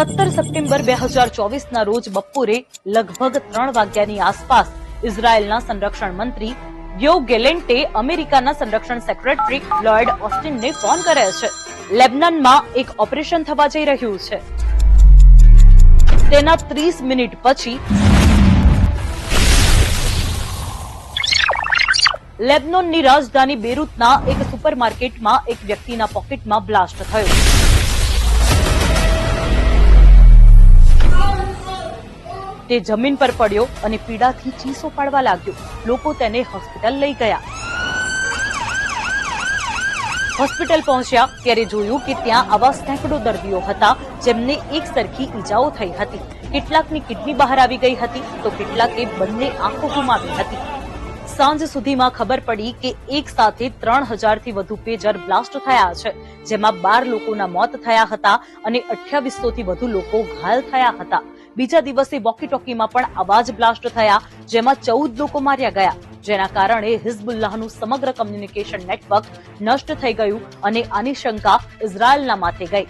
17 September 2024 ના રોજ બપોરે લગભગ 3 વાગ્યાની આસપાસ ઇઝરાયેલના સંરક્ષણ મંત્રી યોવ ગેલેન્ટે અમેરિકાના સંરક્ષણ સેક્રેટરી લોયડ ઓસ્ટિનને ફોન કર્યો છે. લેબનાનમાં એક ઓપરેશન થવા જઈ રહ્યું છે. તેના 30 મિનિટ પછી લેબનોનની રાજધાની બેરૂતના એક સુપરમાર્કેટમાં એક વ્યક્તિના પોકેટમાં બ્લાસ્ટ થયો. તે જમીન પર પડ્યો અને પીડાથી ચીસો પાડવા લાગ્યો. લોકો તેને હોસ્પિટલ લઈ ગયા. હોસ્પિટલ પહોંચ્યા ત્યારે જોયું કે ત્યાં આવા સેંકડો દર્દીઓ હતા જેમને એક સરખી ઈજાઓ થઈ હતી. કેટલાકની કિડની બહાર આવી ગઈ હતી તો કેટલાકે બંને આંખો ગુમાવી હતી. સાંજ સુધીમાં ખબર પડી કે એક સાથે 3000 થી વધુ પેજર બ્લાસ્ટ થયા છે, જેમાં 12 લોકોના મોત થયા હતા અને 2800 થી વધુ લોકો ઘાયલ થયા હતા. બીજા દિવસે વોકી ટોકીમાં પણ આવા જ બ્લાસ્ટ થયા, જેમાં 14 લોકો માર્યા ગયા, જેના કારણે હિઝબુલ્લાહનું સમગ્ર કમ્યુનિકેશન નેટવર્ક નષ્ટ થઈ ગયું અને આની શંકા ઇઝરાયેલના માથે ગઈ.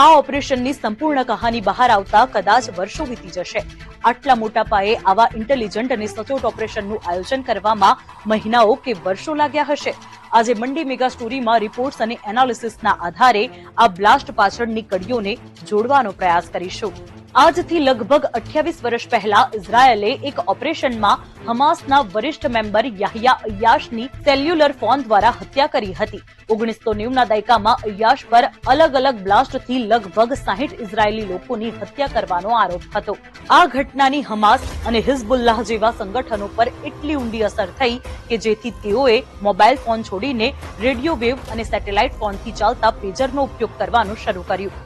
આ ઓપરેશનની સંપૂર્ણ કહાની બહાર આવતા કદાચ વર્ષો વીતી જશે. આટલા મોટા પાયે આવા ઇન્ટેલિજન્ટ અને સચોટ ઓપરેશનનું આયોજન કરવામાં મહિનાઓ કે વર્ષો લાગ્યા હશે. આજે મંડી મેગા સ્ટોરીમાં રિપોર્ટ્સ અને એનાલિસિસના આધારે આ બ્લાસ્ટ પાછળની કડીઓને જોડવાનો પ્રયાસ કરીશું. આજથી લગભગ 28 વર્ષ પહેલા ઇઝરાયેલે એક ઓપરેશનમાં હમાસના વરિષ્ઠ મેમ્બર યાહ્યા અય્યાશની સેલ્યુલર ફોન દ્વારા હત્યા કરી હતી. 1990ના દાયકામાં અય્યાશ પર અલગ અલગ બ્લાસ્ટથી લગભગ 60 ઇઝરાયેલી લોકોની હત્યા કરવાનો આરોપ હતો. આ ઘટનાની હમાસ અને હિઝબુલ્લાહ જેવા સંગઠનો પર એટલી ઊંડી અસર થઈ કે જેથી તેઓએ મોબાઈલ ફોન છોડીને રેડિયો વેવ અને સેટેલાઇટ ફોનથી ચાલતા પેજરનો ઉપયોગ કરવાનું શરૂ કર્યું.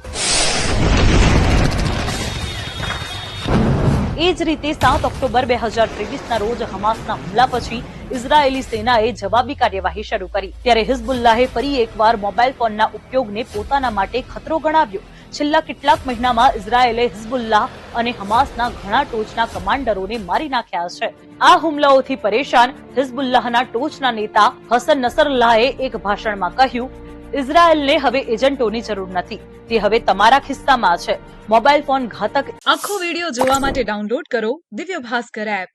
એ જ રીતે 7 ઓક્ટોબર 2023ના રોજ હમાસના હુમલા પછી ઇઝરાયેલી સેનાએ જવાબી કાર્યવાહી શરૂ કરી. ત્યારે હિઝબુલ્લાહે ફરી એકવાર મોબાઈલ ફોનના ઉપયોગને પોતાના માટે ખતરો ગણાવ્યો. છેલ્લા કેટલાક મહિનામાં ઇઝરાયેલે હિઝબુલ્લાહ અને હમાસના ઘણા ટોચના કમાન્ડરોને મારી નાખ્યા છે. આ હુમલાઓથી પરેશાન હિઝબુલ્લાહના ટોચના નેતા હસન નસરલ્લાહે એક ભાષણમાં કહ્યું, ઇઝરાયેલને હવે એજન્ટોની જરૂર નથી, તે હવે તમારા ખિસ્સામાં છે. મોબાઈલ ફોન ઘાતક. આખો વિડિયો જોવા માટે ડાઉનલોડ કરો દિવ્ય ભાસ્કર એપ.